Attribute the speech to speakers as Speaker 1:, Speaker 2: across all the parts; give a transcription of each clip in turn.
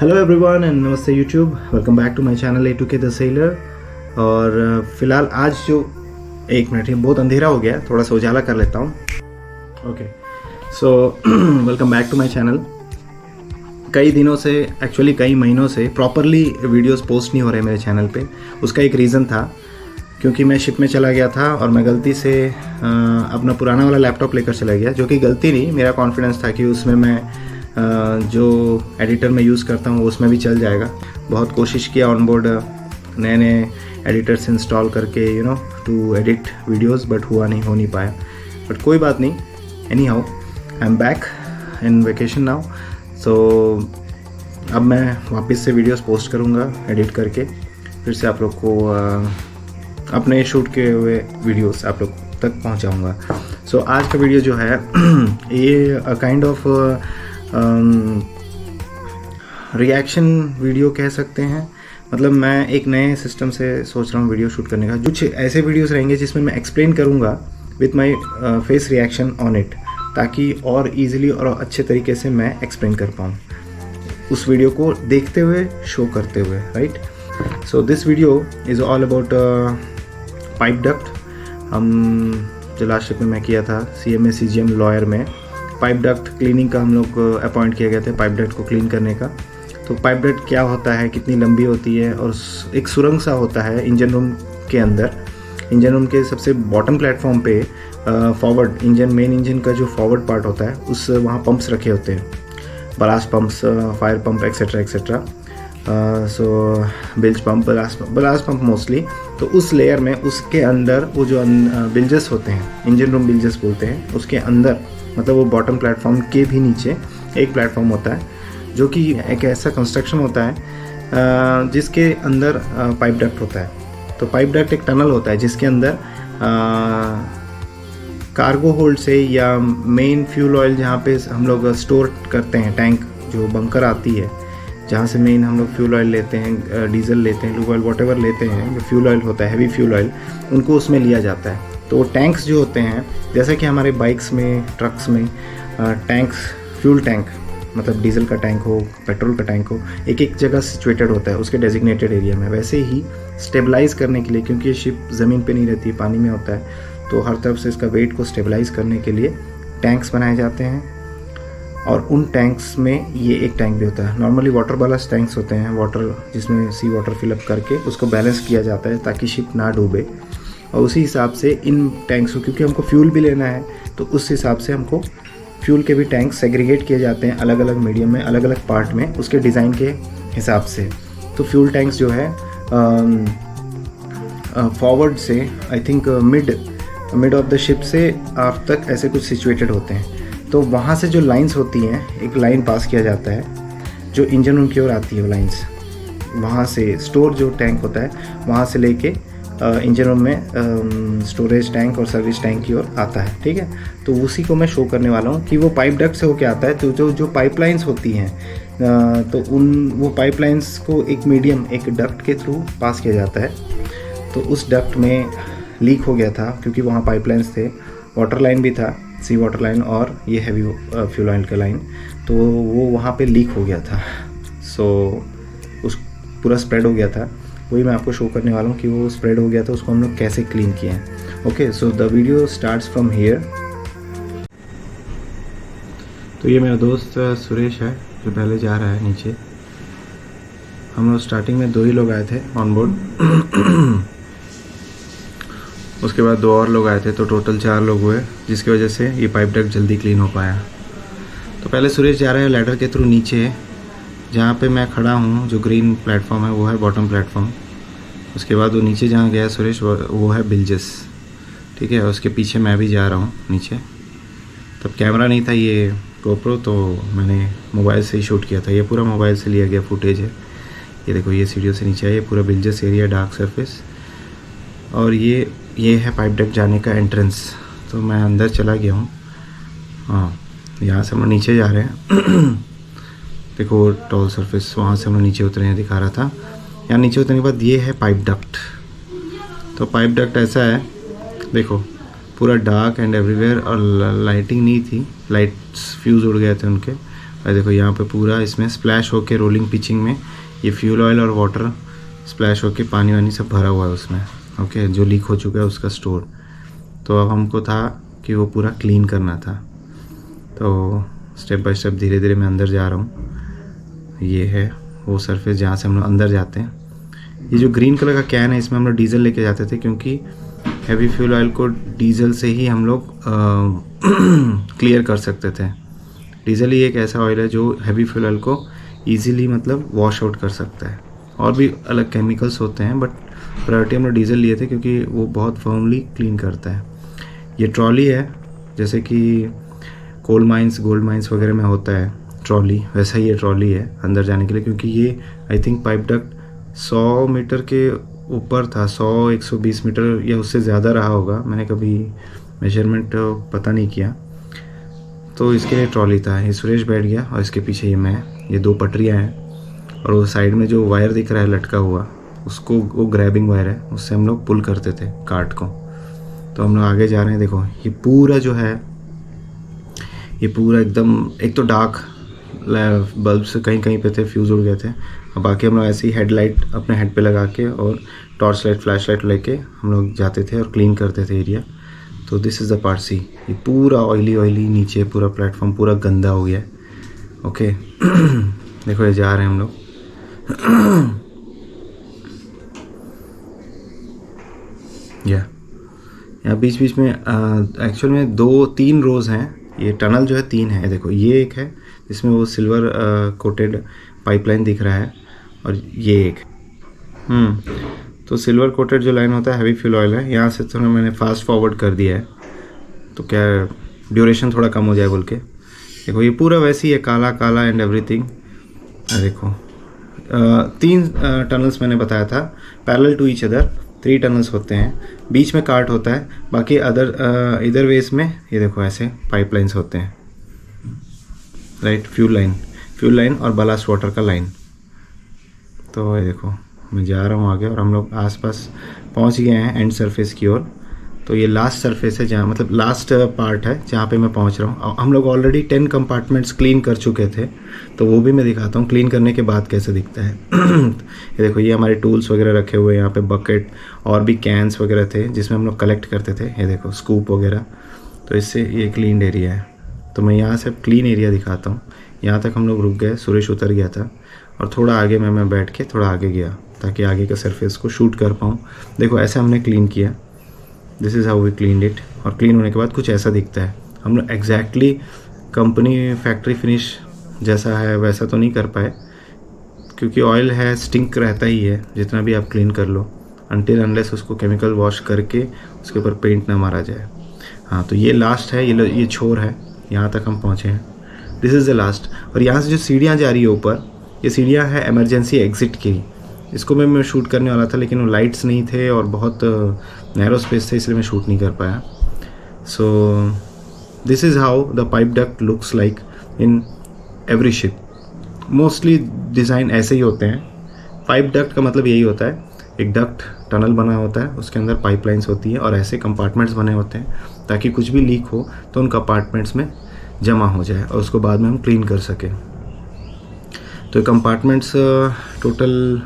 Speaker 1: Hello everyone and नमस्ते YouTube, welcome back to my channel A2K the seller. और फिलहाल आज जो एक मिनट है, बहुत अंधेरा हो गया, थोड़ा सा उजाला कर लेता हूँ। Okay, so welcome back to my channel. कई दिनों से, एक्चुअली कई महीनों से प्रॉपरली वीडियोस पोस्ट नहीं हो रहे मेरे चैनल पे। उसका एक रीज़न था क्योंकि मैं शिप में चला गया था और मैं गलती से अपना पुराना वाला लैपटॉप लेकर चला गया, जो कि गलती नहीं, मेरा कॉन्फिडेंस था कि उसमें मैं जो एडिटर में यूज़ करता हूँ उसमें भी चल जाएगा। बहुत कोशिश किया ऑनबोर्ड नए नए एडिटर्स इंस्टॉल करके टू एडिट वीडियोस, बट हो नहीं पाया। बट कोई बात नहीं, anyhow I am back in vacation now. So अब मैं वापस से वीडियोस पोस्ट करूँगा एडिट करके, फिर से आप लोग को अपने शूट किए हुए वीडियोस आप लोग तक पहुँचाऊँगा। सो आज का वीडियो जो है ये काइंड ऑफ रिएक्शन वीडियो कह सकते हैं। मतलब मैं एक नए सिस्टम से सोच रहा हूँ वीडियो शूट करने का। कुछ ऐसे वीडियोस रहेंगे जिसमें मैं एक्सप्लेन करूँगा with my face reaction on it, ताकि और इजीली और अच्छे तरीके से मैं एक्सप्लेन कर पाऊँ उस वीडियो को देखते हुए, शो करते हुए, right. So this video is all about pipe duct. हम जो लास्ट शिप में मैं किया था CMA CGM लॉयर में, पाइप डक्ट क्लीनिंग का हम लोग अपॉइंट किए गए थे पाइप डक्ट को क्लीन करने का। तो पाइप डक्ट क्या होता है, कितनी लंबी होती है, और एक सुरंग सा होता है इंजन रूम के अंदर। इंजन रूम के सबसे बॉटम प्लेटफॉर्म पे फॉरवर्ड इंजन, मेन इंजन का जो फॉरवर्ड पार्ट होता है, उस वहाँ पंप्स रखे होते हैं, blast pumps, fire pump, etcetera etcetera. So bilge pump, blast pump mostly. तो उस लेयर में, उसके अंदर वो जो बिल्जेस होते हैं, इंजन रूम बिल्जेस बोलते हैं, उसके अंदर, मतलब वो बॉटम प्लेटफॉर्म के भी नीचे एक प्लेटफॉर्म होता है, जो कि एक ऐसा कंस्ट्रक्शन होता है जिसके अंदर पाइप डक्ट होता है। तो पाइप डक्ट एक टनल होता है जिसके अंदर कार्गो होल्ड से या मेन फ्यूल ऑयल, जहाँ पे हम लोग स्टोर करते हैं, टैंक जो बंकर आती है, जहाँ से मेन हम लोग फ्यूल ऑयल लेते हैं, डीजल लेते हैं, लूब ऑयल, वॉटेवर लेते हैं, जो फ्यूल ऑयल होता है, हैवी फ्यूल ऑयल, उनको उसमें लिया जाता है। तो टैंक्स जो होते हैं, जैसे कि हमारे बाइक्स में, ट्रक्स में टैंक्स, फ्यूल टैंक, मतलब डीजल का टैंक हो, पेट्रोल का टैंक हो, एक एक जगह सिचुएटेड होता है उसके डेजिग्नेटेड एरिया में। वैसे ही स्टेबलाइज़ करने के लिए, क्योंकि ये शिप ज़मीन पे नहीं रहती, पानी में होता है, तो हर तरफ से इसका वेट को स्टेबलाइज़ करने के लिए टैंक्स बनाए जाते हैं। और उन टैंक्स में ये एक टैंक भी होता है। नॉर्मली वाटर बैलेंस टैंक्स होते हैं, वाटर जिसमें सी वाटर फिलअप करके उसको बैलेंस किया जाता है ताकि शिप ना डूबे। और उसी हिसाब से इन टैंक्स को, क्योंकि हमको फ्यूल भी लेना है, तो उस हिसाब से हमको फ्यूल के भी टैंक सेग्रीगेट किए जाते हैं अलग अलग मीडियम में, अलग अलग पार्ट में, उसके डिज़ाइन के हिसाब से। तो फ्यूल टैंक्स जो है फॉरवर्ड से, I think mid of the ship से आप तक ऐसे कुछ सिचुएटेड होते हैं। तो वहाँ से जो लाइंस होती हैं, एक लाइन पास किया जाता है जो इंजन रूम की ओर आती है। वो लाइंस वहाँ से, स्टोर जो टैंक होता है वहाँ से लेके इंजन रूम में स्टोरेज टैंक और सर्विस टैंक की ओर आता है, ठीक है। तो उसी को मैं शो करने वाला हूँ कि वो पाइप डक्ट से होके आता है। तो जो पाइपलाइंस होती हैं, तो वो पाइपलाइंस को एक मीडियम, एक डक्ट के थ्रू पास किया जाता है। तो उस डक्ट में लीक हो गया था, क्योंकि वहाँ पाइपलाइंस थे, वाटर लाइन भी था, सी वाटर लाइन, और ये हैवी फ्यूल ऑयल का लाइन, तो वो वहाँ पे लीक हो गया था। सो उस पूरा स्प्रेड हो गया था। वही मैं आपको शो करने वाला हूँ कि वो स्प्रेड हो गया था, उसको हम लोग कैसे क्लीन किए हैं। Okay, so the video starts from here. तो ये मेरा दोस्त सुरेश है जो पहले जा रहा है नीचे। हम लोग स्टार्टिंग में 2 ही लोग आए थे ऑन बोर्ड उसके बाद 2 और लोग आए थे, तो टोटल 4 लोग हुए, जिसकी वजह से ये पाइप डक्ट जल्दी क्लीन हो पाया। तो पहले सुरेश जा रहा है लैडर के थ्रू नीचे, जहाँ पे मैं खड़ा हूँ, जो ग्रीन प्लेटफॉर्म है वो है बॉटम प्लेटफॉर्म। उसके बाद वो नीचे जहाँ गया सुरेश, वो है बिल्जेस, ठीक है। उसके पीछे मैं भी जा रहा हूँ नीचे। तब कैमरा नहीं था, ये GoPro, तो मैंने मोबाइल से ही शूट किया था। ये पूरा मोबाइल से लिया गया फुटेज है। ये देखो, ये सीढ़ियों से नीचे है, ये पूरा बिल्जेस एरिया, डार्क सरफेस। और ये है पाइप डक्ट जाने का एंट्रेंस। तो मैं अंदर चला गया हूँ। हाँ, यहाँ से हम लोग नीचे जा रहे हैं। देखो टॉल सरफेस, वहाँ से हम लोग नीचे उतरे हैं, दिखा रहा था। यहाँ नीचे उतरने के बाद ये है पाइप डक्ट। तो पाइप डक्ट ऐसा है, देखो पूरा डार्क एंड एवरीवेयर, और लाइटिंग नहीं थी, लाइट्स फ्यूज़ उड़ गए थे उनके, और देखो यहाँ पे पूरा इसमें स्प्लैश होके रोलिंग पिचिंग में ये फ्यूल ऑयल और वाटर स्प्लैश होके पानी वानी सब भरा हुआ है उसमें। ओके, जो लीक हो चुका है उसका स्टोर। तो अब हमको था कि वो पूरा क्लीन करना था, तो स्टेप बाय स्टेप धीरे धीरे मैं अंदर जा रहा हूँ। ये है वो सरफेस जहाँ से हम लोग अंदर जाते हैं। ये जो ग्रीन कलर का कैन है इसमें हम लोग डीजल लेके जाते थे, क्योंकि हैवी फ्यूल ऑयल को डीजल से ही हम लोग क्लियर कर सकते थे। डीजल ही एक ऐसा ऑयल है जो हैवी फ्यूल ऑयल को ईजीली मतलब वॉश आउट कर सकता है। और भी अलग केमिकल्स होते हैं, बट प्रायोरिटी हम लोग डीजल लिए थे क्योंकि वो बहुत फर्मली क्लीन करता है। ये ट्रॉली है, जैसे कि कोल माइंस गोल्ड माइंस वगैरह में होता है ट्रॉली, वैसा ही ये ट्रॉली है अंदर जाने के लिए। क्योंकि ये I think pipe duct 100 metre के ऊपर था, 100-120 मीटर या उससे ज़्यादा रहा होगा, मैंने कभी मेजरमेंट पता नहीं किया। तो इसके लिए ट्रॉली था। ये सुरेश बैठ गया और इसके पीछे ये मैं। ये 2 पटरियाँ हैं और वो साइड में जो वायर दिख रहा है लटका हुआ, उसको वो ग्रैबिंग वायर है, उससे हम लोग पुल करते थे कार्ट को। तो हम लोग आगे जा रहे हैं। देखो ये पूरा जो है ये पूरा एकदम, एक तो डार्क बल्ब से कहीं कहीं पे थे, फ्यूज़ उड़ गए थे, और बाकी हम लोग ऐसे ही हेडलाइट अपने हेड पे लगा के और टॉर्च लाइट फ्लैश लाइट लेके हम लोग जाते थे और क्लीन करते थे एरिया। तो this is the part C. ये पूरा ऑयली नीचे पूरा प्लेटफॉर्म पूरा गंदा हो गया है। ओके देखो ये जा रहे हैं हम लोग। यहाँ बीच बीच में एक्चुअल में 2-3 रोज़ हैं। ये टनल जो है 3 है। देखो ये एक है जिसमें वो सिल्वर कोटेड पाइपलाइन दिख रहा है, और ये एक तो सिल्वर कोटेड जो लाइन होता है हैवी फ्यूल ऑयल है। यहाँ से थोड़ा मैंने फास्ट फॉरवर्ड कर दिया है, तो क्या ड्यूरेशन थोड़ा कम हो जाए बोल के। देखो ये पूरा वैसे ही है, काला काला एंड एवरीथिंग। देखो 3 टनल्स मैंने बताया था, parallel to each other 3 tunnels होते हैं, बीच में कार्ट होता है, बाकी अदर इधर वेज में ये देखो ऐसे पाइपलाइंस होते हैं, राइट। फ्यूल लाइन और बलास्ट वाटर का लाइन। तो ये देखो मैं जा रहा हूँ आगे और हम लोग आसपास पहुँच गए हैं एंड सरफेस की ओर। तो ये लास्ट सरफेस है, जहाँ मतलब लास्ट पार्ट है जहाँ पे मैं पहुँच रहा हूँ। हम लोग ऑलरेडी 10 कंपार्टमेंट्स क्लीन कर चुके थे, तो वो भी मैं दिखाता हूँ क्लीन करने के बाद कैसे दिखता है। ये देखो ये हमारे टूल्स वगैरह रखे हुए हैं यहाँ पे, बकेट और भी कैंस वगैरह थे जिसमें हम लोग कलेक्ट करते थे। ये देखो स्कूप वगैरह। तो इससे ये क्लीन एरिया है। तो मैं यहाँ से क्लीन एरिया दिखाता हूँ। यहाँ तक हम लोग रुक गए, सुरेश उतर गया था और थोड़ा आगे मैं बैठ के थोड़ा आगे गया ताकि आगे के सरफेस को शूट कर पाऊँ। देखो ऐसे हमने क्लीन किया, this is how we clean it. और क्लीन होने के बाद कुछ ऐसा दिखता है। हम लोग एग्जैक्टली कंपनी फैक्ट्री फिनिश जैसा है वैसा तो नहीं कर पाए, क्योंकि ऑयल है, स्टिंक रहता ही है जितना भी आप क्लीन कर लो, अनटिल अनलेस उसको केमिकल वॉश करके उसके ऊपर पेंट ना मारा जाए। हाँ तो ये लास्ट है, ये छोर है, यहाँ तक हम पहुँचे हैं। This is the last. और यहाँ से जो सीढ़ियाँ जा रही है ऊपर, ये सीढ़ियाँ हैं इमरजेंसी एग्ज़िट की। इसको मैं शूट करने वाला था लेकिन वो लाइट्स नहीं थे और बहुत नैरो स्पेस थे, इसलिए मैं शूट नहीं कर पाया। So this is how the pipe duct looks like in every ship. Mostly design ऐसे ही होते हैं। पाइप डक्ट का मतलब यही होता है, एक डक्ट टनल बना होता है, उसके अंदर पाइपलाइंस होती है और ऐसे कंपार्टमेंट्स बने होते हैं ताकि कुछ भी लीक हो तो उन कंपार्टमेंट्स में जमा हो जाए और उसको बाद में हम क्लीन कर सकें। तो कंपार्टमेंट्स टोटल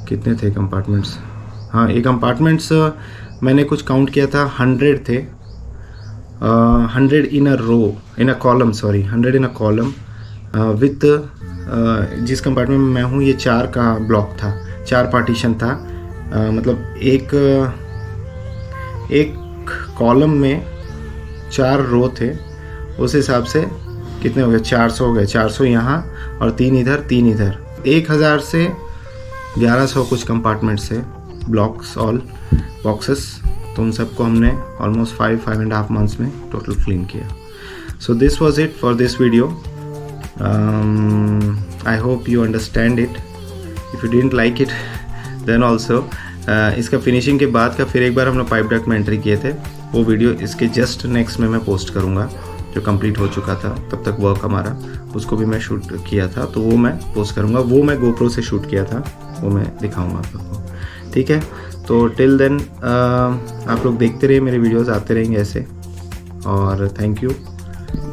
Speaker 1: कितने थे कंपार्टमेंट्स? हाँ ये कंपार्टमेंट्स मैंने कुछ काउंट किया था, 100 थे। 100 in a row, in a column, sorry 100 in a column with जिस कंपार्टमेंट में मैं हूँ ये 4 का ब्लॉक था, 4 पार्टीशन था। मतलब एक कॉलम में 4 रो थे, उस हिसाब से कितने हो गए? 400 हो गए। 400 यहाँ और 3 इधर, 3 इधर। 1000 से 1100 कुछ कंपार्टमेंट्स थे, ब्लॉक्स ऑल बॉक्सेस। तो उन सबको हमने ऑलमोस्ट 5.5 मंथ्स में टोटल क्लीन किया। So this was it for this video. I hope you understand it. If you didn't like it then also इसका फिनिशिंग के बाद का फिर एक बार हमने पाइप डक्ट में एंट्री किए थे, वो वीडियो इसके जस्ट नेक्स्ट में मैं पोस्ट करूँगा, जो कंप्लीट हो चुका था तब तक वर्क हमारा, उसको भी मैं शूट किया था, तो वो मैं पोस्ट करूँगा। वो मैं GoPro से शूट किया था, वो मैं दिखाऊँगा आप लोग को। ठीक है, तो टिल देन आप लोग देखते रहिए, मेरे वीडियोस आते रहेंगे ऐसे। और thank you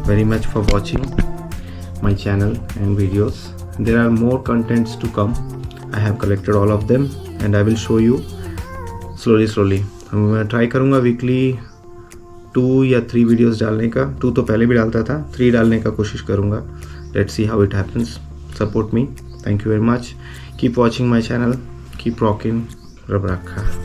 Speaker 1: very much for watching my channel and videos. There are more contents to come. I have collected all of them and I will show you slowly. मैं ट्राई करूँगा वीकली 2 या 3 videos डालने का. 2 तो पहले भी डालता था, 3 डालने का कोशिश करूँगा. Let's see how it happens. Support me. Thank you very much. Keep watching my channel. Keep rocking. रब रखा.